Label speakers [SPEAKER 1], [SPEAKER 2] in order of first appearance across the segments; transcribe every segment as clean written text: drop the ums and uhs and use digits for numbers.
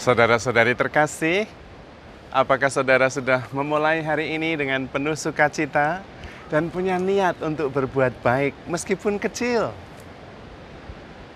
[SPEAKER 1] Saudara-saudari terkasih, apakah saudara sudah memulai hari ini dengan penuh sukacita dan punya niat untuk berbuat baik meskipun kecil?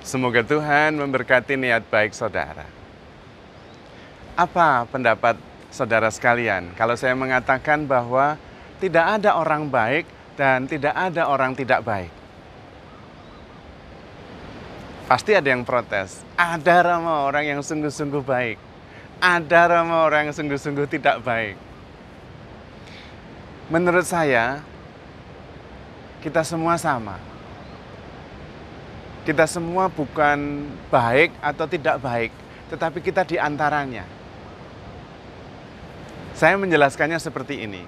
[SPEAKER 1] Semoga Tuhan memberkati niat baik saudara. Apa pendapat saudara sekalian kalau saya mengatakan bahwa tidak ada orang baik dan tidak ada orang tidak baik? Pasti ada yang protes. Ada ramah orang yang sungguh-sungguh baik. Ada ramah orang yang sungguh-sungguh tidak baik. Menurut saya, kita semua sama. Kita semua bukan baik atau tidak baik, tetapi kita di antaranya. Saya menjelaskannya seperti ini.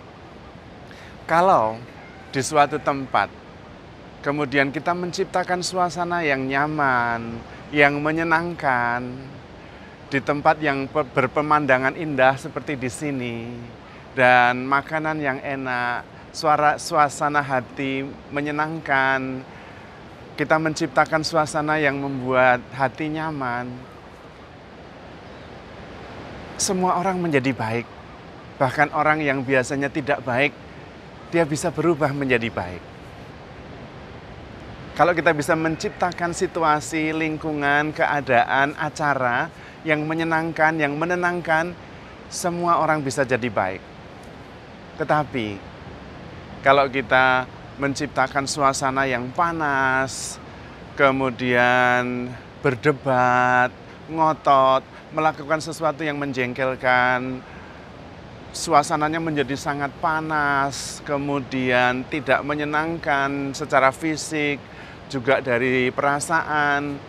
[SPEAKER 1] Kalau di suatu tempat, kemudian kita menciptakan suasana yang nyaman, yang menyenangkan, di tempat yang berpemandangan indah seperti di sini, dan makanan yang enak, suasana hati menyenangkan, kita menciptakan suasana yang membuat hati nyaman, semua orang menjadi baik. Bahkan orang yang biasanya tidak baik, dia bisa berubah menjadi baik. Kalau kita bisa menciptakan situasi, lingkungan, keadaan, acara yang menyenangkan, yang menenangkan, semua orang bisa jadi baik. Tetapi kalau kita menciptakan suasana yang panas, kemudian berdebat, ngotot, melakukan sesuatu yang menjengkelkan, suasananya menjadi sangat panas, kemudian tidak menyenangkan secara fisik, juga dari perasaan,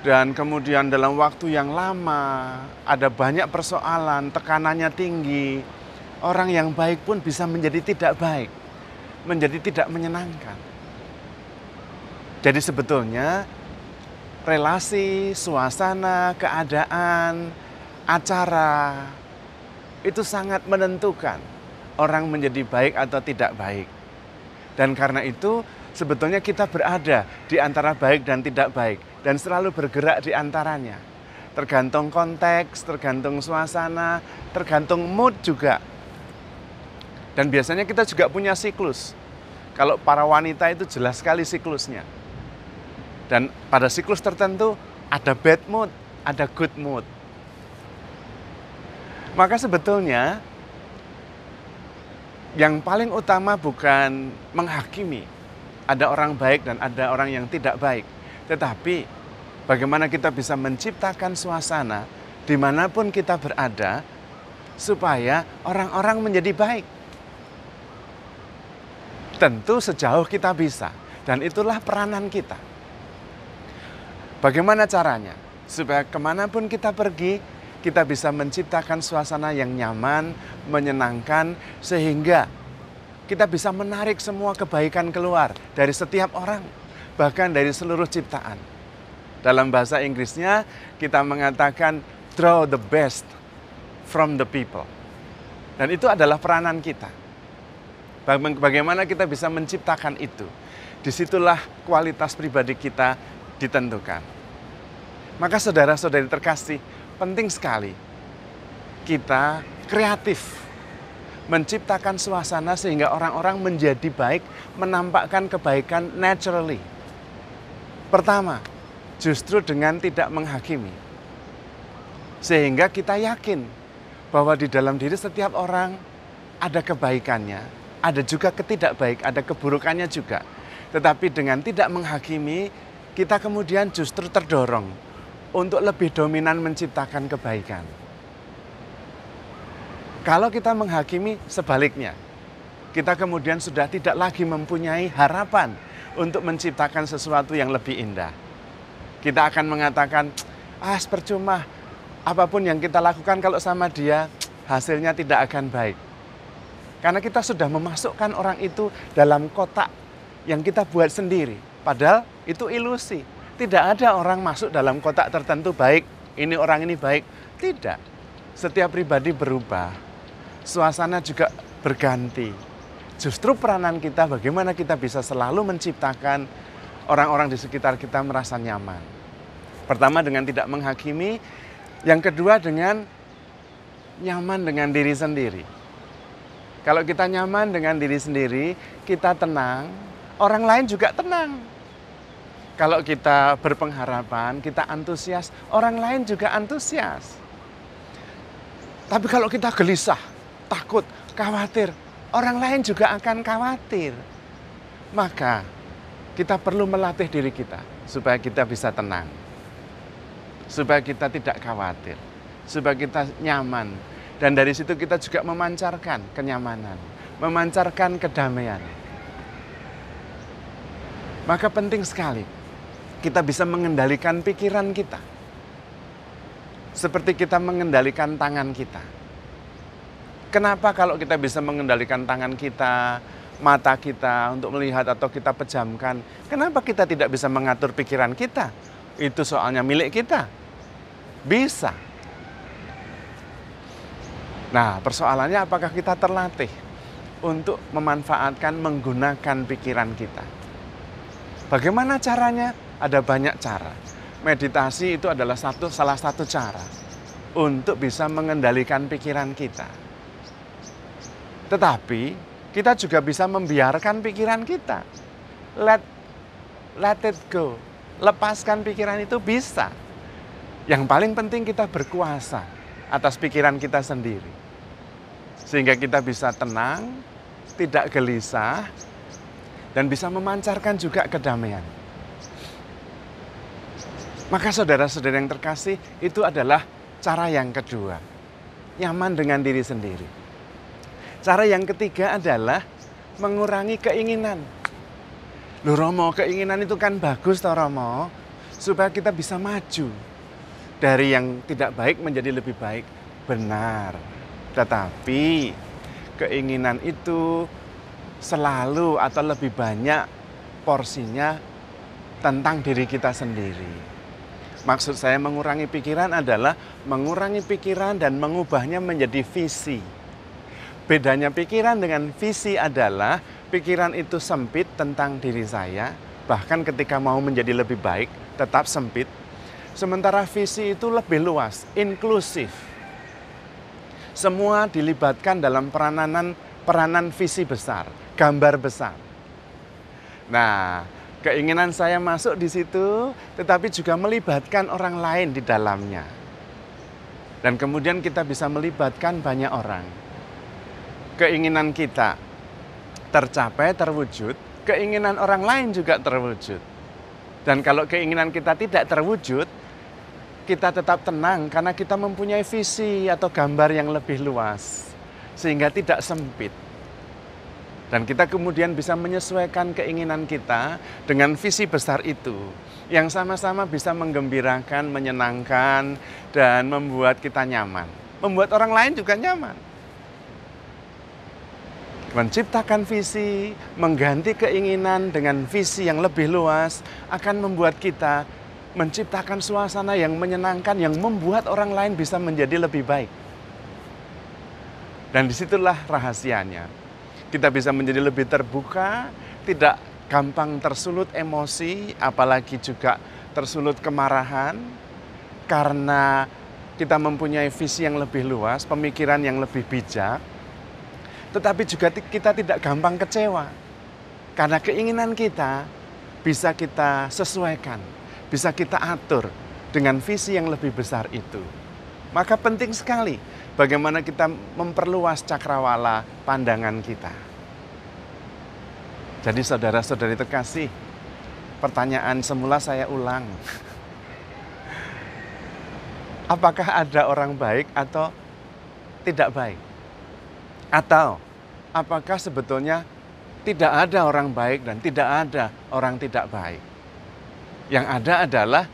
[SPEAKER 1] dan kemudian dalam waktu yang lama ada banyak persoalan, tekanannya tinggi. Orang yang baik pun bisa menjadi tidak baik, menjadi tidak menyenangkan. Jadi sebetulnya relasi, suasana, keadaan, acara itu sangat menentukan orang menjadi baik atau tidak baik. Dan karena itu sebetulnya kita berada di antara baik dan tidak baik dan selalu bergerak di antaranya. Tergantung konteks, tergantung suasana, tergantung mood juga. Dan biasanya kita juga punya siklus. Kalau para wanita itu jelas sekali siklusnya. Dan pada siklus tertentu ada bad mood, ada good mood. Maka sebetulnya yang paling utama bukan menghakimi. Ada orang baik dan ada orang yang tidak baik. Tetapi bagaimana kita bisa menciptakan suasana dimanapun kita berada supaya orang-orang menjadi baik. Tentu sejauh kita bisa, dan itulah peranan kita. Bagaimana caranya? Supaya kemanapun kita pergi, kita bisa menciptakan suasana yang nyaman, menyenangkan, sehingga kita bisa menarik semua kebaikan keluar dari setiap orang, bahkan dari seluruh ciptaan. Dalam bahasa Inggrisnya, kita mengatakan draw the best from the people. Dan itu adalah peranan kita. Bagaimana kita bisa menciptakan itu? Disitulah kualitas pribadi kita ditentukan. Maka saudara-saudari terkasih, penting sekali kita kreatif menciptakan suasana sehingga orang-orang menjadi baik, menampakkan kebaikan naturally. Pertama, justru dengan tidak menghakimi. Sehingga kita yakin bahwa di dalam diri setiap orang ada kebaikannya, ada juga ketidakbaik, ada keburukannya juga. Tetapi dengan tidak menghakimi, kita kemudian justru terdorong untuk lebih dominan menciptakan kebaikan. Kalau kita menghakimi, sebaliknya, kita kemudian sudah tidak lagi mempunyai harapan untuk menciptakan sesuatu yang lebih indah. Kita akan mengatakan, percuma, apapun yang kita lakukan kalau sama dia, hasilnya tidak akan baik. Karena kita sudah memasukkan orang itu dalam kotak yang kita buat sendiri. Padahal itu ilusi. Tidak ada orang masuk dalam kotak tertentu baik, ini orang ini baik. Tidak. Setiap pribadi berubah. Suasana juga berganti. Justru peranan kita bagaimana kita bisa selalu menciptakan orang-orang di sekitar kita merasa nyaman. Pertama dengan tidak menghakimi, Yang kedua dengan nyaman dengan diri sendiri. Kalau kita nyaman dengan diri sendiri, kita tenang, orang lain juga tenang. Kalau kita berpengharapan, kita antusias, orang lain juga antusias. Tapi kalau kita gelisah, takut, khawatir, orang lain juga akan khawatir. Maka kita perlu melatih diri kita supaya kita bisa tenang. Supaya kita tidak khawatir, supaya kita nyaman. Dan dari situ kita juga memancarkan kenyamanan, memancarkan kedamaian. Maka penting sekali kita bisa mengendalikan pikiran kita. Seperti kita mengendalikan tangan kita. Kenapa kalau kita bisa mengendalikan tangan kita, mata kita untuk melihat atau kita pejamkan, kenapa kita tidak bisa mengatur pikiran kita? Itu soalnya milik kita. Bisa. Nah, persoalannya apakah kita terlatih untuk memanfaatkan, menggunakan pikiran kita? Bagaimana caranya? Ada banyak cara. Meditasi itu adalah salah satu cara untuk bisa mengendalikan pikiran kita. Tetapi kita juga bisa membiarkan pikiran kita. Let it go. Lepaskan pikiran itu bisa. Yang paling penting kita berkuasa atas pikiran kita sendiri. Sehingga kita bisa tenang, tidak gelisah, dan bisa memancarkan juga kedamaian. Maka saudara-saudara yang terkasih, itu adalah cara yang kedua. Nyaman dengan diri sendiri. Cara yang ketiga adalah mengurangi keinginan. Loh Romo, keinginan itu kan bagus toh Romo, supaya kita bisa maju. Dari yang tidak baik menjadi lebih baik. Benar. Tetapi keinginan itu selalu atau lebih banyak porsinya tentang diri kita sendiri. Maksud saya mengurangi pikiran adalah mengurangi pikiran dan mengubahnya menjadi visi. Bedanya pikiran dengan visi adalah pikiran itu sempit tentang diri saya, bahkan ketika mau menjadi lebih baik tetap sempit. Sementara visi itu lebih luas, inklusif. Semua dilibatkan dalam peranan visi besar, gambar besar. Nah, keinginan saya masuk di situ, tetapi juga melibatkan orang lain di dalamnya. Dan kemudian kita bisa melibatkan banyak orang. Keinginan kita tercapai, terwujud, keinginan orang lain juga terwujud. Dan kalau keinginan kita tidak terwujud, kita tetap tenang karena kita mempunyai visi atau gambar yang lebih luas. Sehingga tidak sempit. Dan kita kemudian bisa menyesuaikan keinginan kita dengan visi besar itu. Yang sama-sama bisa menggembirakan, menyenangkan, dan membuat kita nyaman. Membuat orang lain juga nyaman. Menciptakan visi, mengganti keinginan dengan visi yang lebih luas, akan membuat kita menciptakan suasana yang menyenangkan, yang membuat orang lain bisa menjadi lebih baik. Dan disitulah rahasianya. Kita bisa menjadi lebih terbuka, tidak gampang tersulut emosi, apalagi juga tersulut kemarahan, karena kita mempunyai visi yang lebih luas, pemikiran yang lebih bijak, tetapi juga kita tidak gampang kecewa, karena keinginan kita bisa kita sesuaikan, bisa kita atur dengan visi yang lebih besar itu. Maka penting sekali bagaimana kita memperluas cakrawala pandangan kita. Jadi saudara-saudari terkasih, pertanyaan semula saya ulang. Apakah ada orang baik atau tidak baik? Atau apakah sebetulnya tidak ada orang baik dan tidak ada orang tidak baik? Yang ada adalah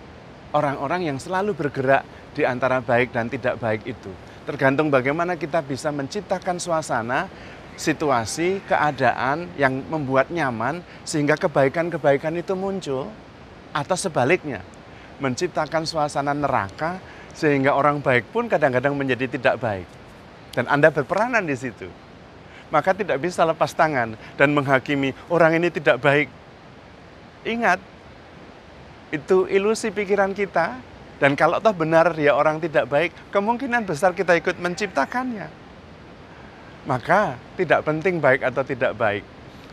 [SPEAKER 1] orang-orang yang selalu bergerak di antara baik dan tidak baik itu. Tergantung bagaimana kita bisa menciptakan suasana, situasi, keadaan yang membuat nyaman sehingga kebaikan-kebaikan itu muncul. Atau sebaliknya, menciptakan suasana neraka sehingga orang baik pun kadang-kadang menjadi tidak baik. Dan Anda berperanan di situ. Maka tidak bisa lepas tangan dan menghakimi orang ini tidak baik. Ingat, itu ilusi pikiran kita Dan kalau toh benar dia orang tidak baik, kemungkinan besar kita ikut menciptakannya. Maka tidak penting baik atau tidak baik,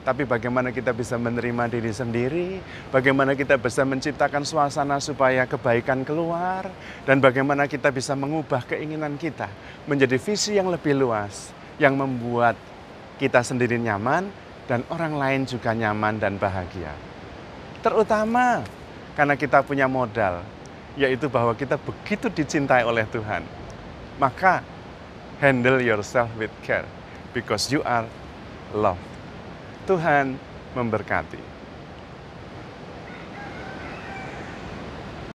[SPEAKER 1] tapi bagaimana kita bisa menerima diri sendiri, bagaimana kita bisa menciptakan suasana supaya kebaikan keluar, dan bagaimana kita bisa mengubah keinginan kita menjadi visi yang lebih luas, yang membuat kita sendiri nyaman dan orang lain juga nyaman dan bahagia. Terutama karena kita punya modal, yaitu bahwa kita begitu dicintai oleh Tuhan. Maka handle yourself with care because you are loved. Tuhan memberkati.